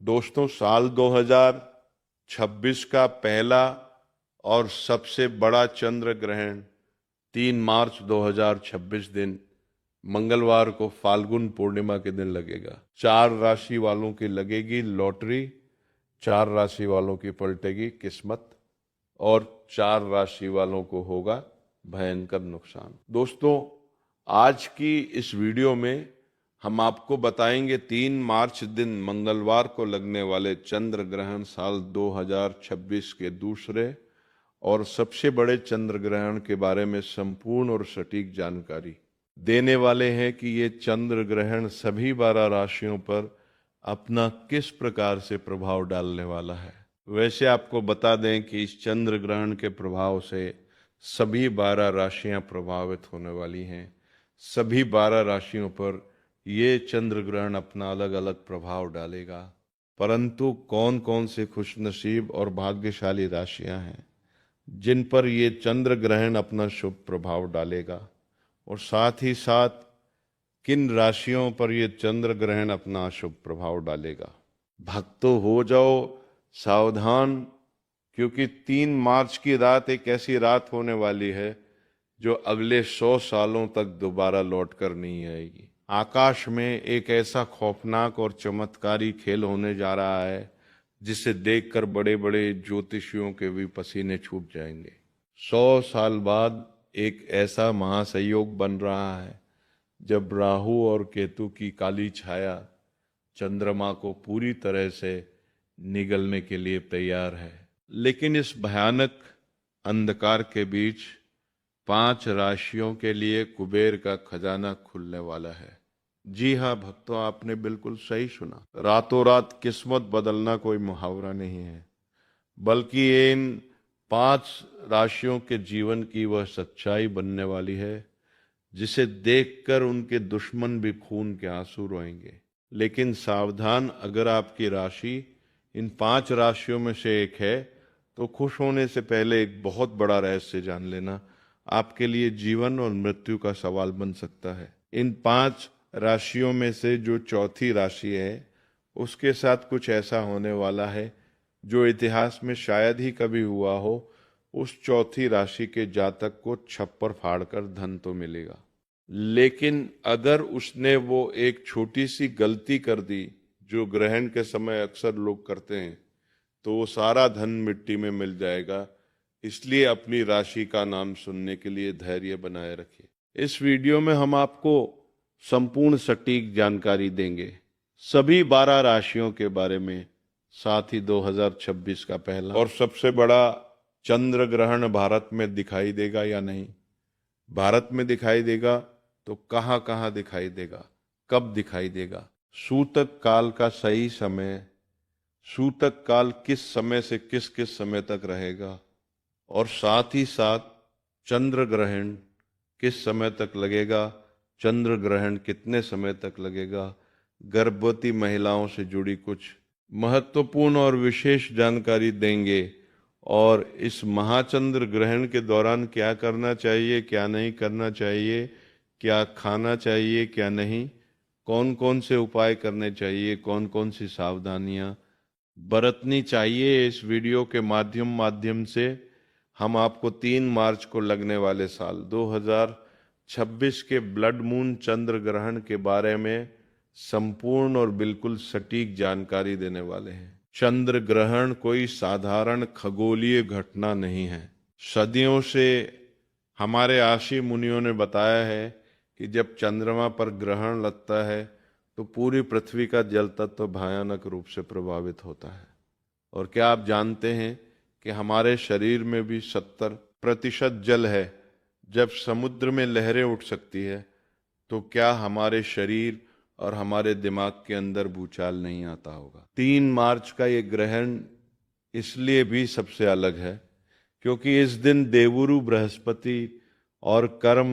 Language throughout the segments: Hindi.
दोस्तों, साल 2026 का पहला और सबसे बड़ा चंद्र ग्रहण 3 मार्च 2026 दिन मंगलवार को फाल्गुन पूर्णिमा के दिन लगेगा। 4 राशि वालों की लगेगी लॉटरी, 4 राशि वालों की पलटेगी किस्मत और 4 राशि वालों को होगा भयंकर नुकसान। दोस्तों, आज की इस वीडियो में हम आपको बताएंगे 3 मार्च दिन मंगलवार को लगने वाले चंद्र ग्रहण साल 2026 के दूसरे और सबसे बड़े चंद्र ग्रहण के बारे में संपूर्ण और सटीक जानकारी देने वाले हैं कि ये चंद्र ग्रहण सभी 12 राशियों पर अपना किस प्रकार से प्रभाव डालने वाला है। वैसे आपको बता दें कि इस चंद्र ग्रहण के प्रभाव से सभी 12 राशियां प्रभावित होने वाली हैं। सभी 12 राशियों पर ये चंद्र ग्रहण अपना अलग अलग प्रभाव डालेगा, परंतु कौन कौन से खुशनसीब और भाग्यशाली राशियां हैं जिन पर ये चंद्र ग्रहण अपना शुभ प्रभाव डालेगा और साथ ही साथ किन राशियों पर ये चंद्र ग्रहण अपना शुभ प्रभाव डालेगा। भक्तों, हो जाओ सावधान, क्योंकि 3 मार्च की रात एक ऐसी रात होने वाली है जो अगले 100 सालों तक दोबारा लौट कर नहीं आएगी। आकाश में एक ऐसा खौफनाक और चमत्कारी खेल होने जा रहा है जिसे देखकर बड़े बड़े ज्योतिषियों के भी पसीने छूट जाएंगे। 100 साल बाद एक ऐसा महासंयोग बन रहा है जब राहु और केतु की काली छाया चंद्रमा को पूरी तरह से निगलने के लिए तैयार है। लेकिन इस भयानक अंधकार के बीच 5 राशियों के लिए कुबेर का खजाना खुलने वाला है। जी हाँ भक्तों, आपने बिल्कुल सही सुना। रातों रात किस्मत बदलना कोई मुहावरा नहीं है, बल्कि इन 5 राशियों के जीवन की वह सच्चाई बनने वाली है जिसे देखकर उनके दुश्मन भी खून के आंसू रोएंगे। लेकिन सावधान, अगर आपकी राशि इन 5 राशियों में से एक है तो खुश होने से पहले एक बहुत बड़ा रहस्य जान लेना आपके लिए जीवन और मृत्यु का सवाल बन सकता है। इन 5 राशियों में से जो चौथी राशि है उसके साथ कुछ ऐसा होने वाला है जो इतिहास में शायद ही कभी हुआ हो। उस चौथी राशि के जातक को छप्पर फाड़कर धन तो मिलेगा, लेकिन अगर उसने वो एक छोटी सी गलती कर दी जो ग्रहण के समय अक्सर लोग करते हैं, तो वो सारा धन मिट्टी में मिल जाएगा। इसलिए अपनी राशि का नाम सुनने के लिए धैर्य बनाए रखिए। इस वीडियो में हम आपको संपूर्ण सटीक जानकारी देंगे सभी 12 राशियों के बारे में, साथ ही 2026 का पहला और सबसे बड़ा चंद्र ग्रहण भारत में दिखाई देगा या नहीं, भारत में दिखाई देगा तो कहाँ कहाँ दिखाई देगा, कब दिखाई देगा, सूतक काल का सही समय, सूतक काल किस समय से किस किस समय तक रहेगा, और साथ ही साथ चंद्र ग्रहण किस समय तक लगेगा, चंद्र ग्रहण कितने समय तक लगेगा, गर्भवती महिलाओं से जुड़ी कुछ महत्वपूर्ण और विशेष जानकारी देंगे। और इस महाचंद्र ग्रहण के दौरान क्या करना चाहिए, क्या नहीं करना चाहिए, क्या खाना चाहिए, क्या नहीं, कौन कौन से उपाय करने चाहिए, कौन कौन सी सावधानियां बरतनी चाहिए, इस वीडियो के माध्यम से हम आपको 3 मार्च को लगने वाले साल 2026 के ब्लड मून चंद्र ग्रहण के बारे में संपूर्ण और बिल्कुल सटीक जानकारी देने वाले हैं। चंद्र ग्रहण कोई साधारण खगोलीय घटना नहीं है। सदियों से हमारे आशी मुनियों ने बताया है कि जब चंद्रमा पर ग्रहण लगता है तो पूरी पृथ्वी का जल तत्व भयानक रूप से प्रभावित होता है। और क्या आप जानते हैं कि हमारे शरीर में भी 70% जल है। जब समुद्र में लहरें उठ सकती है तो क्या हमारे शरीर और हमारे दिमाग के अंदर भूचाल नहीं आता होगा। 3 मार्च का ये ग्रहण इसलिए भी सबसे अलग है क्योंकि इस दिन देवुरु बृहस्पति और कर्म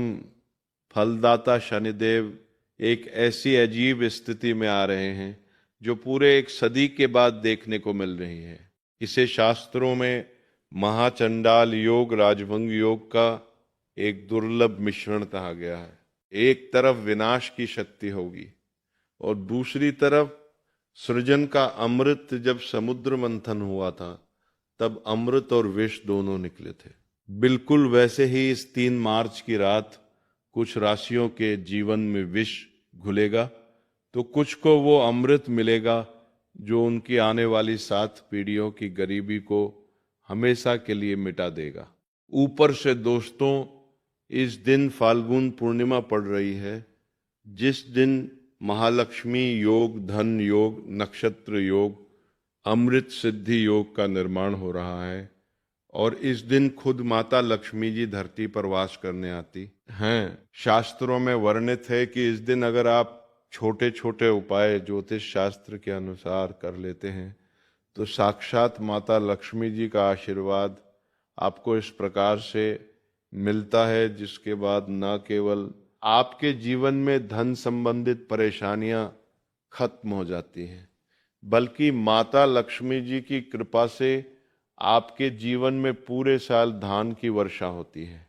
फलदाता शनिदेव एक ऐसी अजीब स्थिति में आ रहे हैं जो पूरे एक सदी के बाद देखने को मिल रही है। इसे शास्त्रों में महाचंडाल योग, राजभंग योग का एक दुर्लभ मिश्रण कहा गया है। एक तरफ विनाश की शक्ति होगी और दूसरी तरफ सृजन का अमृत जब समुद्र मंथन हुआ था, तब अमृत और विष दोनों निकले थे। बिल्कुल वैसे ही इस 3 मार्च की रात कुछ राशियों के जीवन में विष घुलेगा, तो कुछ को वो अमृत मिलेगा जो उनकी आने वाली 7 पीढ़ियों की गरीबी को हमेशा के लिए मिटा देगा। ऊपर से दोस्तों, इस दिन फाल्गुन पूर्णिमा पड़ रही है, जिस दिन महालक्ष्मी योग, धन योग, नक्षत्र योग, अमृत सिद्धि योग का निर्माण हो रहा है। और इस दिन खुद माता लक्ष्मी जी धरती पर वास करने आती हैं। शास्त्रों में वर्णित है कि इस दिन अगर आप छोटे छोटे उपाय ज्योतिष शास्त्र के अनुसार कर लेते हैं, तो साक्षात माता लक्ष्मी जी का आशीर्वाद आपको इस प्रकार से मिलता है, जिसके बाद न केवल आपके जीवन में धन संबंधित परेशानियां खत्म हो जाती हैं, बल्कि माता लक्ष्मी जी की कृपा से आपके जीवन में पूरे साल धन की वर्षा होती है।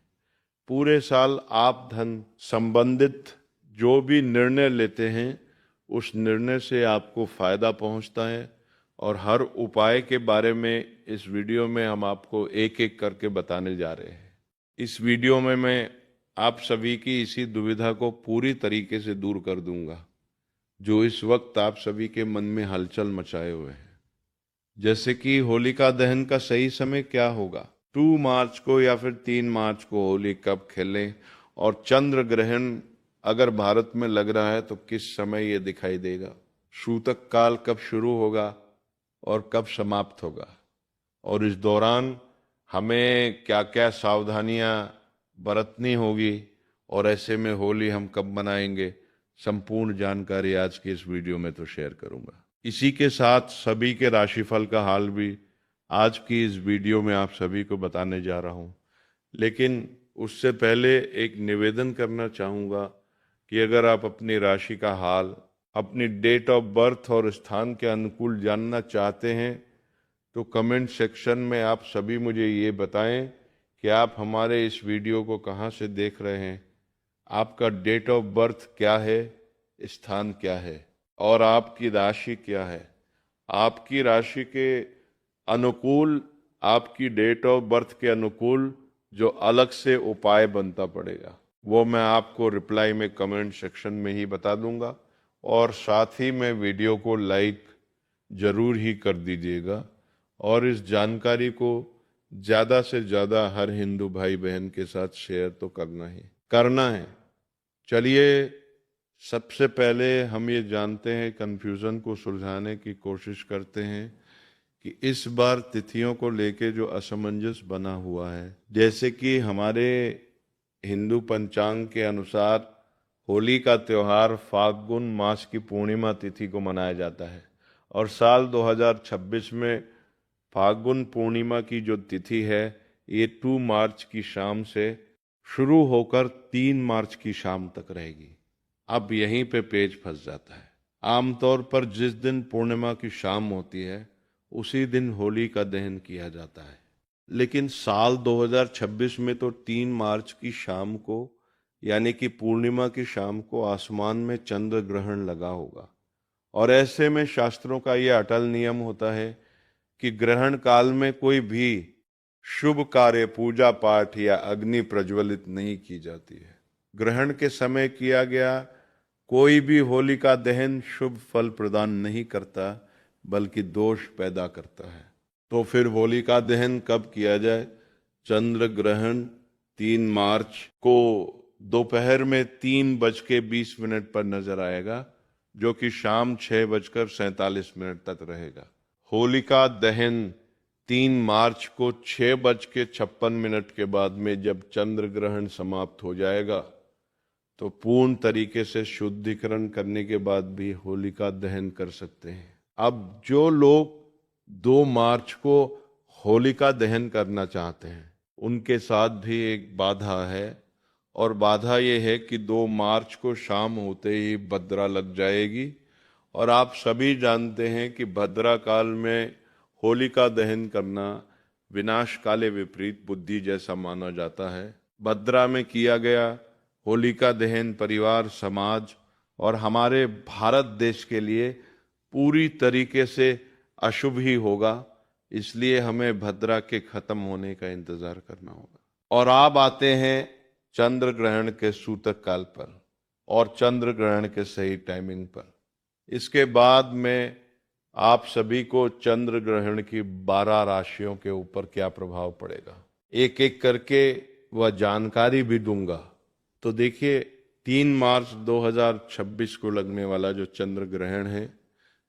पूरे साल आप धन संबंधित जो भी निर्णय लेते हैं, उस निर्णय से आपको फायदा पहुंचता है। और हर उपाय के बारे में इस वीडियो में हम आपको एक एक करके बताने जा रहे हैं। इस वीडियो में मैं आप सभी की इसी दुविधा को पूरी तरीके से दूर कर दूंगा, जो इस वक्त आप सभी के मन में हलचल मचाए हुए है। जैसे कि होलिका दहन का सही समय क्या होगा, 2 मार्च को या फिर 3 मार्च को होली कब खेलें, और चंद्र ग्रहण अगर भारत में लग रहा है तो किस समय ये दिखाई देगा, सूतक काल कब शुरू होगा और कब समाप्त होगा, और इस दौरान हमें क्या क्या सावधानियां बरतनी होगी, और ऐसे में होली हम कब मनाएंगे, संपूर्ण जानकारी आज की इस वीडियो में तो शेयर करूंगा। इसी के साथ सभी के राशिफल का हाल भी आज की इस वीडियो में आप सभी को बताने जा रहा हूं। लेकिन उससे पहले एक निवेदन करना चाहूँगा कि अगर आप अपनी राशि का हाल, अपनी डेट ऑफ बर्थ और स्थान के अनुकूल जानना चाहते हैं, तो कमेंट सेक्शन में आप सभी मुझे ये बताएं कि आप हमारे इस वीडियो को कहाँ से देख रहे हैं, आपका डेट ऑफ बर्थ क्या है, स्थान क्या है और आपकी राशि क्या है। आपकी राशि के अनुकूल, आपकी डेट ऑफ बर्थ के अनुकूल जो अलग से उपाय बनता पड़ेगा, वो मैं आपको रिप्लाई में कमेंट सेक्शन में ही बता दूंगा। और साथ ही में वीडियो को लाइक जरूर ही कर दीजिएगा, और इस जानकारी को ज़्यादा से ज़्यादा हर हिंदू भाई बहन के साथ शेयर तो करना है। चलिए, सबसे पहले हम ये जानते हैं, कन्फ्यूज़न को सुलझाने की कोशिश करते हैं कि इस बार तिथियों को लेके जो असमंजस बना हुआ है। जैसे कि हमारे हिंदू पंचांग के अनुसार होली का त्यौहार फाल्गुन मास की पूर्णिमा तिथि को मनाया जाता है, और साल 2026 में फाल्गुन पूर्णिमा की जो तिथि है, ये 2 मार्च की शाम से शुरू होकर 3 मार्च की शाम तक रहेगी। अब यहीं पे पेच फंस जाता है। आमतौर पर जिस दिन पूर्णिमा की शाम होती है, उसी दिन होली का दहन किया जाता है, लेकिन साल 2026 में तो 3 मार्च की शाम को, यानी कि पूर्णिमा की शाम को आसमान में चंद्र ग्रहण लगा होगा। और ऐसे में शास्त्रों का यह अटल नियम होता है कि ग्रहण काल में कोई भी शुभ कार्य, पूजा पाठ या अग्नि प्रज्वलित नहीं की जाती है। ग्रहण के समय किया गया कोई भी होलिका दहन शुभ फल प्रदान नहीं करता, बल्कि दोष पैदा करता है। तो फिर होलिका दहन कब किया जाए? चंद्र ग्रहण 3 मार्च को दोपहर में 3:20 पर नजर आएगा, जो कि शाम 6:47 तक रहेगा। होलिका दहन 3 मार्च को 6:56 के बाद में जब चंद्र ग्रहण समाप्त हो जाएगा, तो पूर्ण तरीके से शुद्धिकरण करने के बाद भी होलिका दहन कर सकते हैं। अब जो लोग 2 मार्च को होलिका दहन करना चाहते हैं, उनके साथ भी एक बाधा है, और बाधा ये है कि 2 मार्च को शाम होते ही भद्रा लग जाएगी। और आप सभी जानते हैं कि भद्रा काल में होलिका दहन करना विनाश काले विपरीत बुद्धि जैसा माना जाता है। भद्रा में किया गया होलिका दहन परिवार, समाज और हमारे भारत देश के लिए पूरी तरीके से अशुभ ही होगा, इसलिए हमें भद्रा के खत्म होने का इंतजार करना होगा। और आप आते हैं चंद्र ग्रहण के सूतक काल पर और चंद्र ग्रहण के सही टाइमिंग पर। इसके बाद में आप सभी को चंद्र ग्रहण की 12 राशियों के ऊपर क्या प्रभाव पड़ेगा, एक एक करके वह जानकारी भी दूंगा। तो देखिए, 3 मार्च 2026 को लगने वाला जो चंद्र ग्रहण है,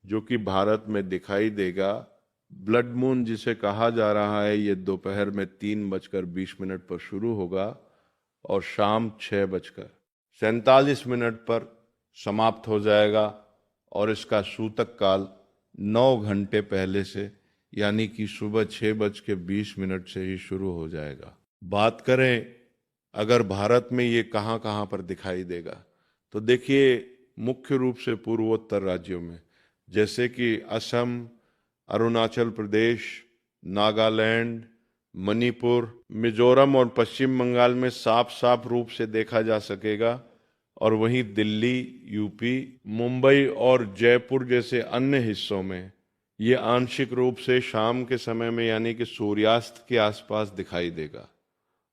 जो कि भारत में दिखाई देगा, ब्लड मून जिसे कहा जा रहा है, ये दोपहर में 3:20 पर शुरू होगा और शाम 6:47 पर समाप्त हो जाएगा। और इसका सूतक काल 9 घंटे पहले से, यानी कि सुबह 6:20 से ही शुरू हो जाएगा। बात करें अगर भारत में ये कहाँ कहाँ पर दिखाई देगा, तो देखिए, मुख्य रूप से पूर्वोत्तर राज्यों में, जैसे कि असम, अरुणाचल प्रदेश, नागालैंड, मणिपुर, मिजोरम और पश्चिम बंगाल में साफ साफ रूप से देखा जा सकेगा। और वहीं दिल्ली, यूपी, मुंबई और जयपुर जैसे अन्य हिस्सों में ये आंशिक रूप से शाम के समय में, यानी कि सूर्यास्त के आसपास दिखाई देगा।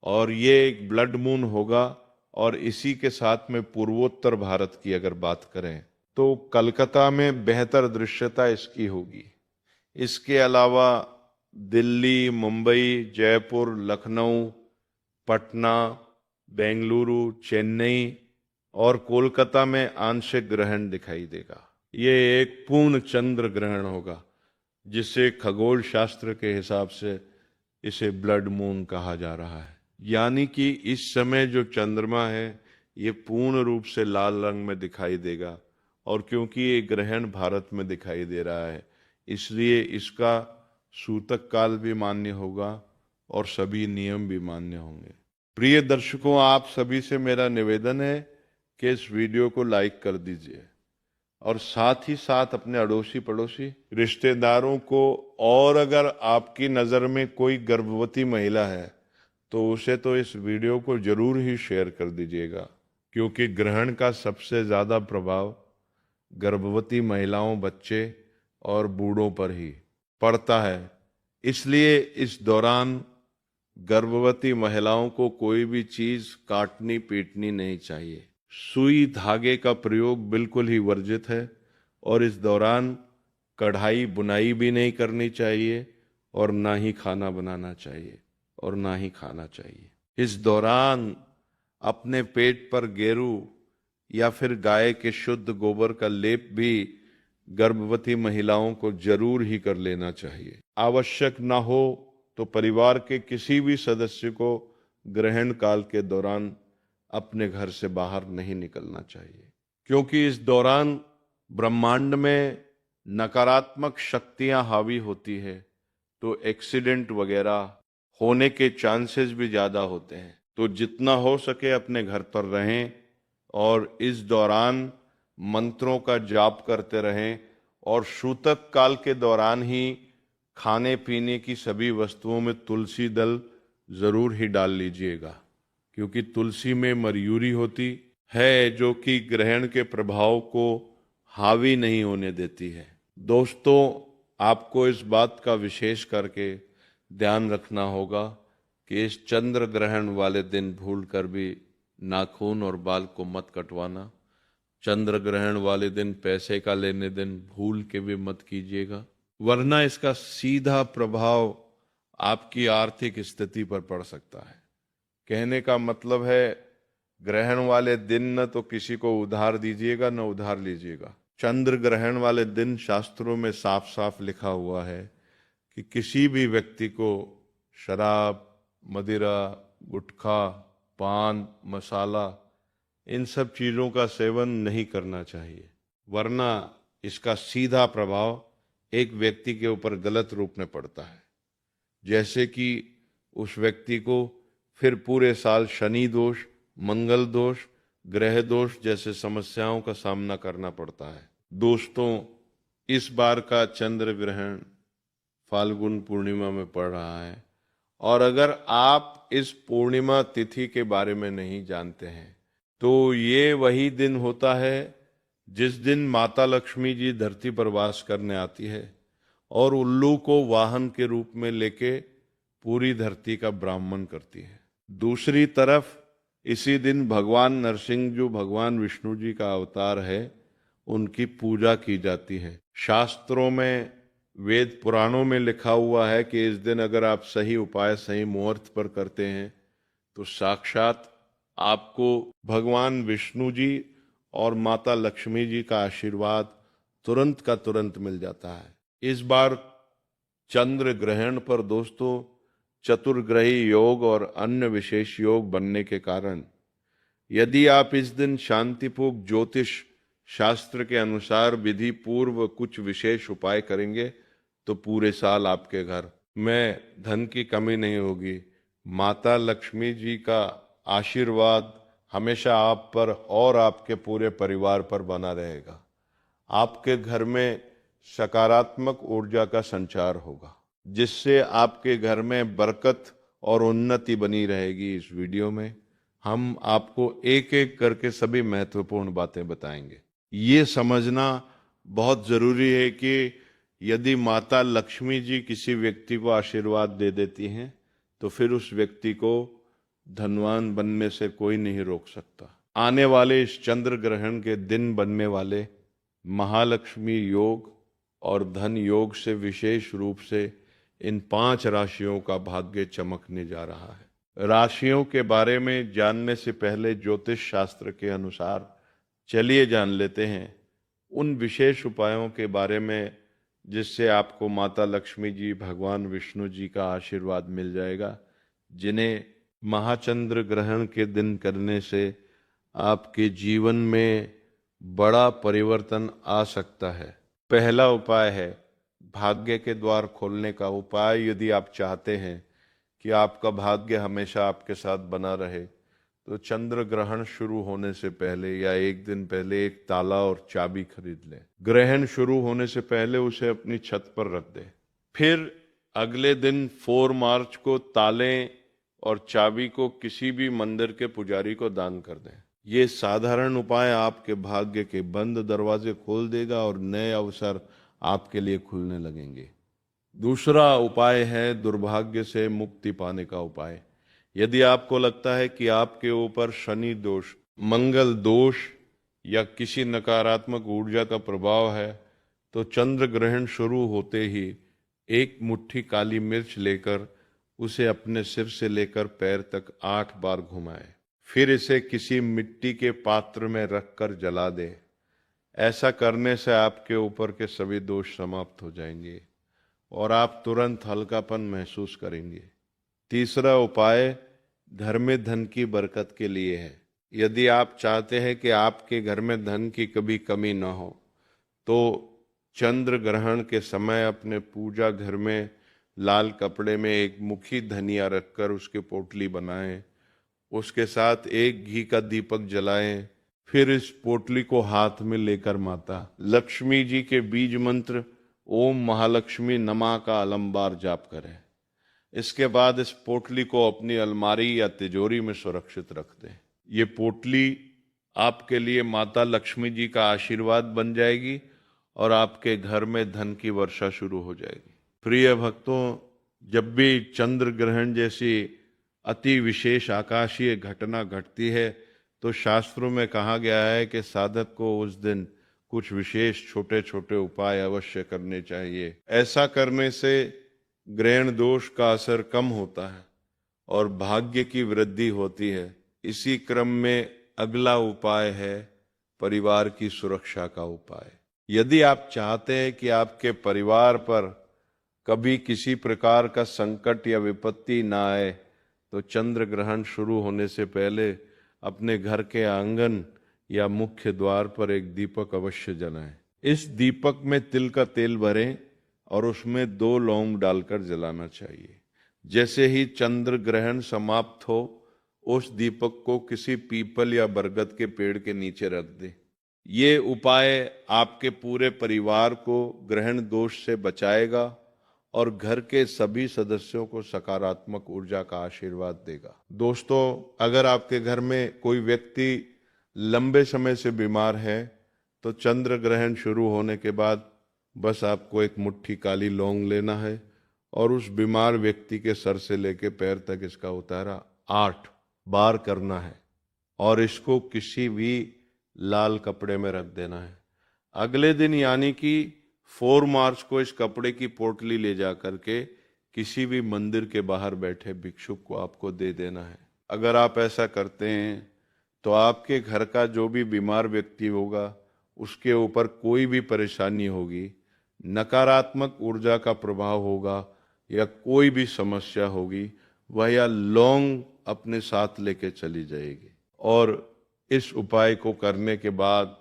और ये एक ब्लड मून होगा। और इसी के साथ में पूर्वोत्तर भारत की अगर बात करें तो कलकत्ता में बेहतर दृश्यता इसकी होगी। इसके अलावा दिल्ली, मुंबई, जयपुर, लखनऊ, पटना, बेंगलुरु, चेन्नई और कोलकाता में आंशिक ग्रहण दिखाई देगा। ये एक पूर्ण चंद्र ग्रहण होगा, जिसे खगोल शास्त्र के हिसाब से इसे ब्लड मून कहा जा रहा है। यानी कि इस समय जो चंद्रमा है ये पूर्ण रूप से लाल रंग में दिखाई देगा। और क्योंकि ये ग्रहण भारत में दिखाई दे रहा है, इसलिए इसका सूतक काल भी मान्य होगा और सभी नियम भी मान्य होंगे। प्रिय दर्शकों, आप सभी से मेरा निवेदन है कि इस वीडियो को लाइक कर दीजिए और साथ ही साथ अपने अड़ोसी पड़ोसी रिश्तेदारों को, और अगर आपकी नज़र में कोई गर्भवती महिला है तो उसे तो इस वीडियो को जरूर ही शेयर कर दीजिएगा, क्योंकि ग्रहण का सबसे ज़्यादा प्रभाव गर्भवती महिलाओं, बच्चे और बूढ़ों पर ही पड़ता है। इसलिए इस दौरान गर्भवती महिलाओं को कोई भी चीज़ काटनी पीटनी नहीं चाहिए। सुई धागे का प्रयोग बिल्कुल ही वर्जित है। और इस दौरान कढ़ाई बुनाई भी नहीं करनी चाहिए और ना ही खाना बनाना चाहिए और ना ही खाना चाहिए। इस दौरान अपने पेट पर गेरू या फिर गाय के शुद्ध गोबर का लेप भी गर्भवती महिलाओं को जरूर ही कर लेना चाहिए। आवश्यक ना हो तो परिवार के किसी भी सदस्य को ग्रहण काल के दौरान अपने घर से बाहर नहीं निकलना चाहिए, क्योंकि इस दौरान ब्रह्मांड में नकारात्मक शक्तियां हावी होती है, तो एक्सीडेंट वगैरह होने के चांसेस भी ज़्यादा होते हैं। तो जितना हो सके अपने घर पर रहें और इस दौरान मंत्रों का जाप करते रहें। और सूतक काल के दौरान ही खाने पीने की सभी वस्तुओं में तुलसी दल ज़रूर ही डाल लीजिएगा, क्योंकि तुलसी में मरयूरी होती है, जो कि ग्रहण के प्रभाव को हावी नहीं होने देती है। दोस्तों, आपको इस बात का विशेष करके ध्यान रखना होगा कि इस चंद्र ग्रहण वाले दिन भूलकर भी नाखून और बाल को मत कटवाना। चंद्र ग्रहण वाले दिन पैसे का लेने देन भूल के भी मत कीजिएगा, वरना इसका सीधा प्रभाव आपकी आर्थिक स्थिति पर पड़ सकता है। कहने का मतलब है, ग्रहण वाले दिन न तो किसी को उधार दीजिएगा न उधार लीजिएगा। चंद्र ग्रहण वाले दिन शास्त्रों में साफ साफ लिखा हुआ है कि किसी भी व्यक्ति को शराब, मदिरा, गुटखा, पान, मसाला, इन सब चीज़ों का सेवन नहीं करना चाहिए, वरना इसका सीधा प्रभाव एक व्यक्ति के ऊपर गलत रूप में पड़ता है। जैसे कि उस व्यक्ति को फिर पूरे साल शनि दोष, मंगल दोष, ग्रह दोष जैसे समस्याओं का सामना करना पड़ता है। दोस्तों, इस बार का चंद्र ग्रहण फाल्गुन पूर्णिमा में पड़ रहा है, और अगर आप इस पूर्णिमा तिथि के बारे में नहीं जानते हैं तो ये वही दिन होता है जिस दिन माता लक्ष्मी जी धरती पर वास करने आती है और उल्लू को वाहन के रूप में लेके पूरी धरती का ब्राह्मण करती है। दूसरी तरफ इसी दिन भगवान नरसिंह, जो भगवान विष्णु जी का अवतार है, उनकी पूजा की जाती है। शास्त्रों में, वेद पुराणों में लिखा हुआ है कि इस दिन अगर आप सही उपाय सही मुहूर्त पर करते हैं तो साक्षात आपको भगवान विष्णु जी और माता लक्ष्मी जी का आशीर्वाद तुरंत का तुरंत मिल जाता है। इस बार चंद्र ग्रहण पर दोस्तों चतुर्ग्रही योग और अन्य विशेष योग बनने के कारण यदि आप इस दिन शांतिपूर्वक ज्योतिष शास्त्र के अनुसार विधि पूर्व कुछ विशेष उपाय करेंगे तो पूरे साल आपके घर में धन की कमी नहीं होगी। माता लक्ष्मी जी का आशीर्वाद हमेशा आप पर और आपके पूरे परिवार पर बना रहेगा। आपके घर में सकारात्मक ऊर्जा का संचार होगा, जिससे आपके घर में बरकत और उन्नति बनी रहेगी। इस वीडियो में हम आपको एक एक करके सभी महत्वपूर्ण बातें बताएंगे। ये समझना बहुत जरूरी है कि यदि माता लक्ष्मी जी किसी व्यक्ति को आशीर्वाद दे देती हैं तो फिर उस व्यक्ति को धनवान बनने से कोई नहीं रोक सकता। आने वाले इस चंद्र ग्रहण के दिन बनने वाले महालक्ष्मी योग और धन योग से विशेष रूप से इन 5 राशियों का भाग्य चमकने जा रहा है। राशियों के बारे में जानने से पहले ज्योतिष शास्त्र के अनुसार चलिए जान लेते हैं उन विशेष उपायों के बारे में जिससे आपको माता लक्ष्मी जी, भगवान विष्णु जी का आशीर्वाद मिल जाएगा, जिन्हें महाचंद्र ग्रहण के दिन करने से आपके जीवन में बड़ा परिवर्तन आ सकता है। पहला उपाय है भाग्य के द्वार खोलने का उपाय। यदि आप चाहते हैं कि आपका भाग्य हमेशा आपके साथ बना रहे तो चंद्र ग्रहण शुरू होने से पहले या एक दिन पहले एक ताला और चाबी खरीद लें। ग्रहण शुरू होने से पहले उसे अपनी छत पर रख दें। फिर अगले दिन 4 मार्च को ताले और चाबी को किसी भी मंदिर के पुजारी को दान कर दें। ये साधारण उपाय आपके भाग्य के बंद दरवाजे खोल देगा और नए अवसर आपके लिए खुलने लगेंगे। दूसरा उपाय है दुर्भाग्य से मुक्ति पाने का उपाय। यदि आपको लगता है कि आपके ऊपर शनि दोष, मंगल दोष या किसी नकारात्मक ऊर्जा का प्रभाव है तो चंद्र ग्रहण शुरू होते ही एक मुट्ठी काली मिर्च लेकर उसे अपने सिर से लेकर पैर तक 8 बार घुमाएं। फिर इसे किसी मिट्टी के पात्र में रखकर जला दें। ऐसा करने से आपके ऊपर के सभी दोष समाप्त हो जाएंगे और आप तुरंत हल्कापन महसूस करेंगे। तीसरा उपाय घर में धन की बरकत के लिए है। यदि आप चाहते हैं कि आपके घर में धन की कभी कमी न हो तो चंद्र ग्रहण के समय अपने पूजा घर में लाल कपड़े में एक मुखी धनिया रखकर उसकी पोटली बनाएं, उसके साथ एक घी का दीपक जलाएं। फिर इस पोटली को हाथ में लेकर माता लक्ष्मी जी के बीज मंत्र ओम महालक्ष्मी नमः का अलंबार जाप करें। इसके बाद इस पोटली को अपनी अलमारी या तिजोरी में सुरक्षित रख दें। ये पोटली आपके लिए माता लक्ष्मी जी का आशीर्वाद बन जाएगी और आपके घर में धन की वर्षा शुरू हो जाएगी। प्रिय भक्तों, जब भी चंद्र ग्रहण जैसी अति विशेष आकाशीय घटना घटती है तो शास्त्रों में कहा गया है कि साधक को उस दिन कुछ विशेष छोटे छोटे उपाय अवश्य करने चाहिए। ऐसा करने से ग्रहण दोष का असर कम होता है और भाग्य की वृद्धि होती है। इसी क्रम में अगला उपाय है परिवार की सुरक्षा का उपाय। यदि आप चाहते हैं कि आपके परिवार पर कभी किसी प्रकार का संकट या विपत्ति ना आए तो चंद्र ग्रहण शुरू होने से पहले अपने घर के आंगन या मुख्य द्वार पर एक दीपक अवश्य जलाएं। इस दीपक में तिल का तेल भरें और उसमें 2 लौंग डालकर जलाना चाहिए। जैसे ही चंद्र ग्रहण समाप्त हो उस दीपक को किसी पीपल या बरगद के पेड़ के नीचे रख दें। ये उपाय आपके पूरे परिवार को ग्रहण दोष से बचाएगा और घर के सभी सदस्यों को सकारात्मक ऊर्जा का आशीर्वाद देगा। दोस्तों, अगर आपके घर में कोई व्यक्ति लंबे समय से बीमार है तो चंद्र ग्रहण शुरू होने के बाद बस आपको एक मुट्ठी काली लौंग लेना है और उस बीमार व्यक्ति के सर से लेके पैर तक इसका उतारा 8 बार करना है और इसको किसी भी लाल कपड़े में रख देना है। अगले दिन यानी कि 4 मार्च को इस कपड़े की पोटली ले जा करके किसी भी मंदिर के बाहर बैठे भिक्षुक को आपको दे देना है। अगर आप ऐसा करते हैं तो आपके घर का जो भी बीमार व्यक्ति होगा उसके ऊपर कोई भी परेशानी होगी, नकारात्मक ऊर्जा का प्रभाव होगा या कोई भी समस्या होगी, वह यह लौंग अपने साथ लेके चली जाएगी। और इस उपाय को करने के बाद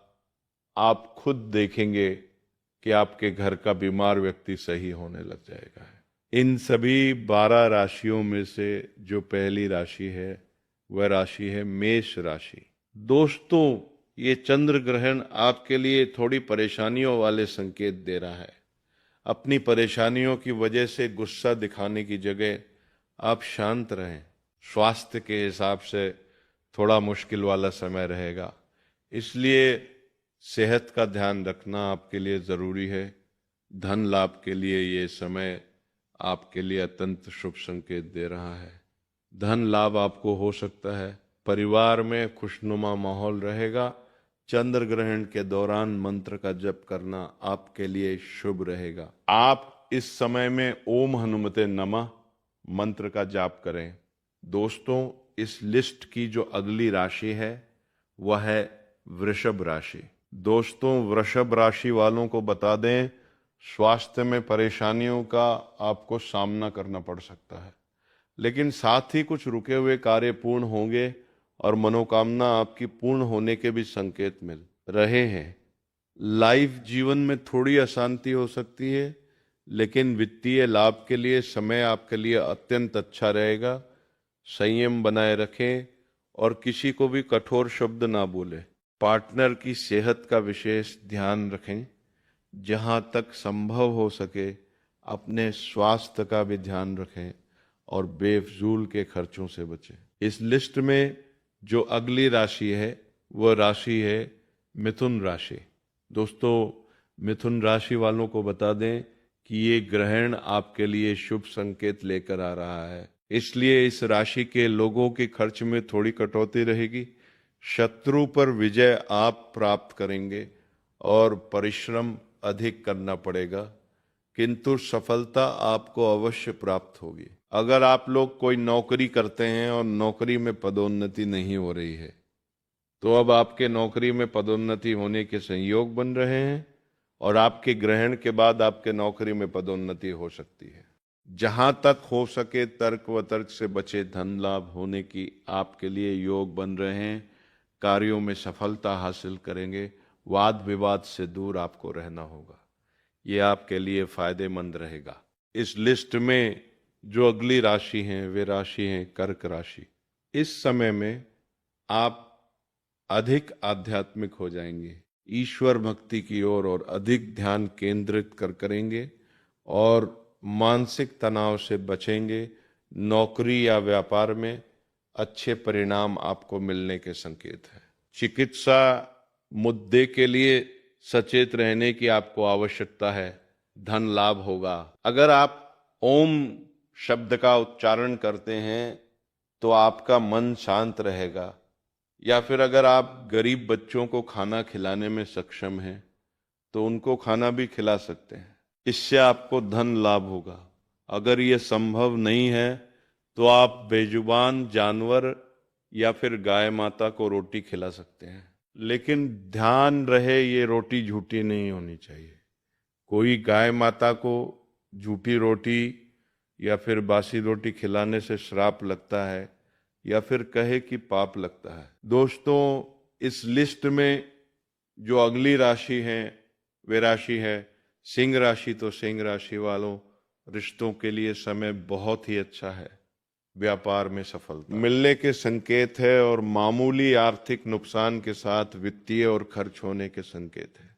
आप खुद देखेंगे कि आपके घर का बीमार व्यक्ति सही होने लग जाएगा। इन सभी 12 राशियों में से जो पहली राशि है वह राशि है मेष राशि। दोस्तों, ये चंद्र ग्रहण आपके लिए थोड़ी परेशानियों वाले संकेत दे रहा है। अपनी परेशानियों की वजह से गुस्सा दिखाने की जगह आप शांत रहें। स्वास्थ्य के हिसाब से थोड़ा मुश्किल वाला समय रहेगा, इसलिए सेहत का ध्यान रखना आपके लिए ज़रूरी है। धन लाभ के लिए ये समय आपके लिए अत्यंत शुभ संकेत दे रहा है। धन लाभ आपको हो सकता है, परिवार में खुशनुमा माहौल रहेगा। चंद्र ग्रहण के दौरान मंत्र का जप करना आपके लिए शुभ रहेगा। आप इस समय में ओम हनुमते नमः मंत्र का जाप करें। दोस्तों, इस लिस्ट की जो अगली राशि है वह है वृषभ राशि। दोस्तों, वृषभ राशि वालों को बता दें, स्वास्थ्य में परेशानियों का आपको सामना करना पड़ सकता है, लेकिन साथ ही कुछ रुके हुए कार्य पूर्ण होंगे और मनोकामना आपकी पूर्ण होने के भी संकेत मिल रहे हैं। लाइफ जीवन में थोड़ी अशांति हो सकती है, लेकिन वित्तीय लाभ के लिए समय आपके लिए अत्यंत अच्छा रहेगा। संयम बनाए रखें और किसी को भी कठोर शब्द ना बोले। पार्टनर की सेहत का विशेष ध्यान रखें। जहां तक संभव हो सके अपने स्वास्थ्य का भी ध्यान रखें और बेफजूल के खर्चों से बचें। इस लिस्ट में जो अगली राशि है वह राशि है मिथुन राशि। दोस्तों, मिथुन राशि वालों को बता दें कि ये ग्रहण आपके लिए शुभ संकेत लेकर आ रहा है, इसलिए इस राशि के लोगों के खर्च में थोड़ी कटौती रहेगी। शत्रु पर विजय आप प्राप्त करेंगे और परिश्रम अधिक करना पड़ेगा, किंतु सफलता आपको अवश्य प्राप्त होगी। अगर आप लोग कोई नौकरी करते हैं और नौकरी में पदोन्नति नहीं हो रही है, तो अब आपके नौकरी में पदोन्नति होने के संयोग बन रहे हैं और आपके ग्रहण के बाद आपके नौकरी में पदोन्नति हो सकती है। जहां तक हो सके तर्क वतर्क से बचे, धन लाभ होने की आपके लिए योग बन रहे हैं। कार्यों में सफलता हासिल करेंगे। वाद विवाद से दूर आपको रहना होगा, ये आपके लिए फायदेमंद रहेगा। इस लिस्ट में जो अगली राशि हैं वे राशि हैं कर्क राशि। इस समय में आप अधिक आध्यात्मिक हो जाएंगे, ईश्वर भक्ति की ओर और अधिक ध्यान केंद्रित करेंगे और मानसिक तनाव से बचेंगे। नौकरी या व्यापार में अच्छे परिणाम आपको मिलने के संकेत हैं। चिकित्सा मुद्दे के लिए सचेत रहने की आपको आवश्यकता है। धन लाभ होगा। अगर आप ओम शब्द का उच्चारण करते हैं तो आपका मन शांत रहेगा, या फिर अगर आप गरीब बच्चों को खाना खिलाने में सक्षम हैं तो उनको खाना भी खिला सकते हैं, इससे आपको धन लाभ होगा। अगर ये संभव नहीं है तो आप बेजुबान जानवर या फिर गाय माता को रोटी खिला सकते हैं, लेकिन ध्यान रहे ये रोटी झूठी नहीं होनी चाहिए। कोई गाय माता को झूठी रोटी या फिर बासी रोटी खिलाने से श्राप लगता है या फिर कहे कि पाप लगता है। दोस्तों, इस लिस्ट में जो अगली राशि है वे राशि है सिंह राशि। तो सिंह राशि वालों, रिश्तों के लिए समय बहुत ही अच्छा है। व्यापार में सफलता मिलने के संकेत है और मामूली आर्थिक नुकसान के साथ वित्तीय और खर्च होने के संकेत है।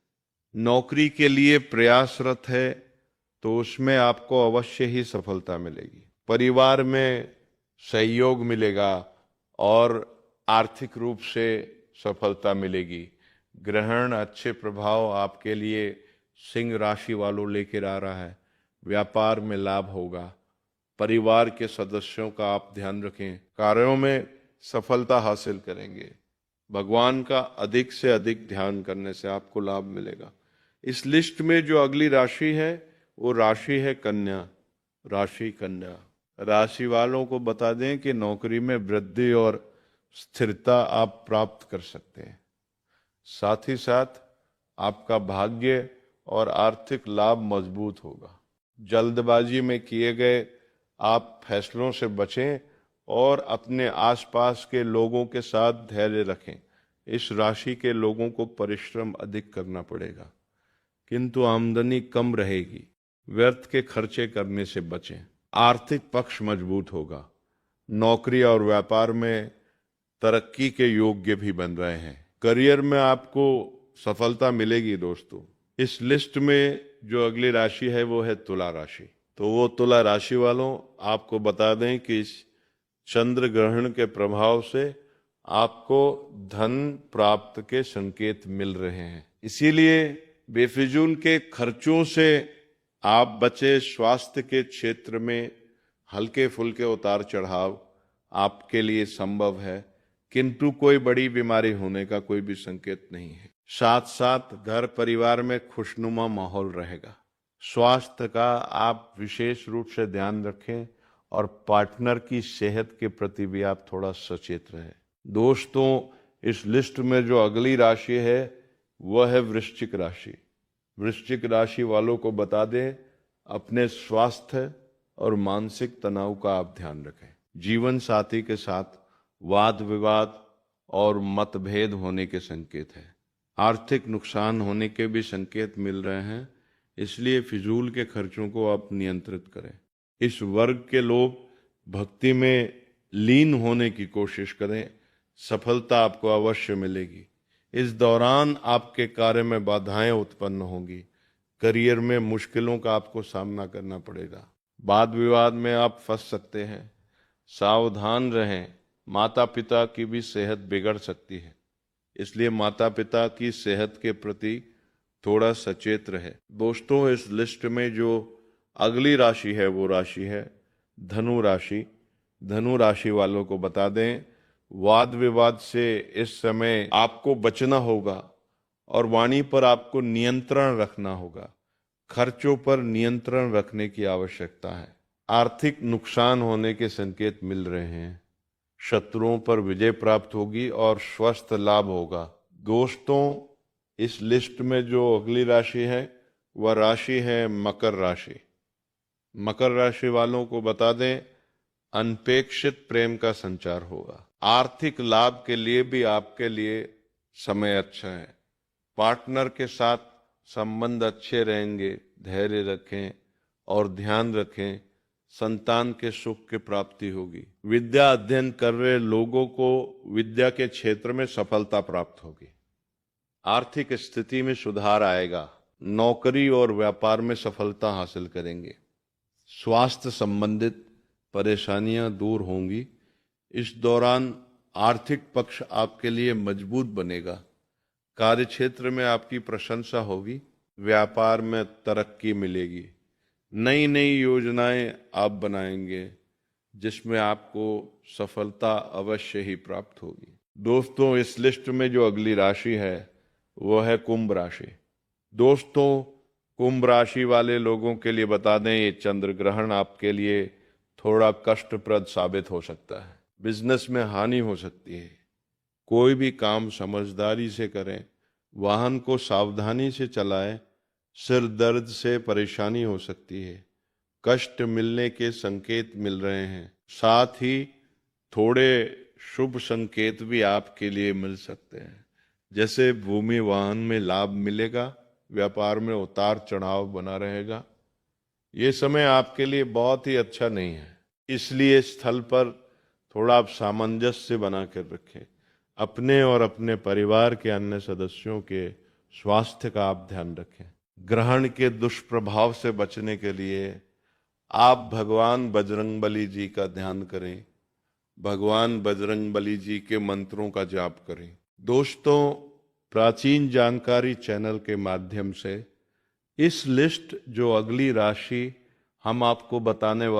नौकरी के लिए प्रयासरत है तो उसमें आपको अवश्य ही सफलता मिलेगी। परिवार में सहयोग मिलेगा और आर्थिक रूप से सफलता मिलेगी। ग्रहण अच्छे प्रभाव आपके लिए सिंह राशि वालों लेकर आ रहा है। व्यापार में लाभ होगा। परिवार के सदस्यों का आप ध्यान रखें। कार्यों में सफलता हासिल करेंगे। भगवान का अधिक से अधिक ध्यान करने से आपको लाभ मिलेगा। इस लिस्ट में जो अगली राशि है वो राशि है कन्या। राशि कन्या राशि वालों को बता दें कि नौकरी में वृद्धि और स्थिरता आप प्राप्त कर सकते हैं। साथ ही साथ आपका भाग्य और आर्थिक लाभ मजबूत होगा। जल्दबाजी में किए गए आप फैसलों से बचें और अपने आसपास के लोगों के साथ धैर्य रखें। इस राशि के लोगों को परिश्रम अधिक करना पड़ेगा, किंतु आमदनी कम रहेगी। व्यर्थ के खर्चे करने से बचें। आर्थिक पक्ष मजबूत होगा। नौकरी और व्यापार में तरक्की के योग्य भी बन रहे हैं। करियर में आपको सफलता मिलेगी दोस्तों। इस लिस्ट में जो अगली राशि है वो है तुला राशि। तो वो तुला राशि वालों, आपको बता दें कि इस चंद्र ग्रहण के प्रभाव से आपको धन प्राप्त के संकेत मिल रहे हैं। इसीलिए बेफिजूल के खर्चों से आप बचे। स्वास्थ्य के क्षेत्र में हल्के फुल्के उतार चढ़ाव आपके लिए संभव है, किंतु कोई बड़ी बीमारी होने का कोई भी संकेत नहीं है। साथ साथ घर परिवार में खुशनुमा माहौल रहेगा। स्वास्थ्य का आप विशेष रूप से ध्यान रखें और पार्टनर की सेहत के प्रति भी आप थोड़ा सचेत रहें। दोस्तों, इस लिस्ट में जो अगली राशि है वह है वृश्चिक राशि। वृश्चिक राशि वालों को बता दें, अपने स्वास्थ्य और मानसिक तनाव का आप ध्यान रखें। जीवन साथी के साथ वाद विवाद और मतभेद होने के संकेत है। आर्थिक नुकसान होने के भी संकेत मिल रहे हैं, इसलिए फिजूल के खर्चों को आप नियंत्रित करें। इस वर्ग के लोग भक्ति में लीन होने की कोशिश करें। सफलता आपको अवश्य मिलेगी। इस दौरान आपके कार्य में बाधाएं उत्पन्न होंगी। करियर में मुश्किलों का आपको सामना करना पड़ेगा। वाद विवाद में आप फंस सकते हैं। सावधान रहें। माता पिता की भी सेहत बिगड़ सकती है, इसलिए माता पिता की सेहत के प्रति थोड़ा सचेत रहे। दोस्तों, इस लिस्ट में जो अगली राशि है वो राशि है धनु राशि। धनु राशि वालों को बता दें, वाद विवाद से इस समय आपको बचना होगा और वाणी पर आपको नियंत्रण रखना होगा। खर्चों पर नियंत्रण रखने की आवश्यकता है। आर्थिक नुकसान होने के संकेत मिल रहे हैं। शत्रुओं पर विजय प्राप्त होगी और स्वस्थ लाभ होगा। दोस्तों, इस लिस्ट में जो अगली राशि है वह राशि है मकर राशि। मकर राशि वालों को बता दें, अनपेक्षित प्रेम का संचार होगा। आर्थिक लाभ के लिए भी आपके लिए समय अच्छा है। पार्टनर के साथ संबंध अच्छे रहेंगे। धैर्य रखें और ध्यान रखें, संतान के सुख की प्राप्ति होगी। विद्या अध्ययन कर रहे लोगों को विद्या के क्षेत्र में सफलता प्राप्त होगी। आर्थिक स्थिति में सुधार आएगा। नौकरी और व्यापार में सफलता हासिल करेंगे। स्वास्थ्य संबंधित परेशानियां दूर होंगी। इस दौरान आर्थिक पक्ष आपके लिए मजबूत बनेगा। कार्य क्षेत्र में आपकी प्रशंसा होगी। व्यापार में तरक्की मिलेगी। नई नई योजनाएं आप बनाएंगे जिसमें आपको सफलता अवश्य ही प्राप्त होगी। दोस्तों, इस लिस्ट में जो अगली राशि है वो है कुंभ राशि। दोस्तों, कुंभ राशि वाले लोगों के लिए बता दें, ये चंद्र ग्रहण आपके लिए थोड़ा कष्टप्रद साबित हो सकता है। बिजनेस में हानि हो सकती है। कोई भी काम समझदारी से करें। वाहन को सावधानी से चलाएं। सिर दर्द से परेशानी हो सकती है। कष्ट मिलने के संकेत मिल रहे हैं। साथ ही थोड़े शुभ संकेत भी आपके लिए मिल सकते हैं, जैसे भूमि वाहन में लाभ मिलेगा। व्यापार में उतार चढ़ाव बना रहेगा। ये समय आपके लिए बहुत ही अच्छा नहीं है, इसलिए स्थल पर थोड़ा आप सामंजस्य बना कर रखें। अपने और अपने परिवार के अन्य सदस्यों के स्वास्थ्य का आप ध्यान रखें। ग्रहण के दुष्प्रभाव से बचने के लिए आप भगवान बजरंगबली जी का ध्यान करें। भगवान बजरंगबली जी के मंत्रों का जाप करें। दोस्तों, प्राचीन जानकारी चैनल के माध्यम से इस लिस्ट जो अगली राशि हम आपको बताने वाले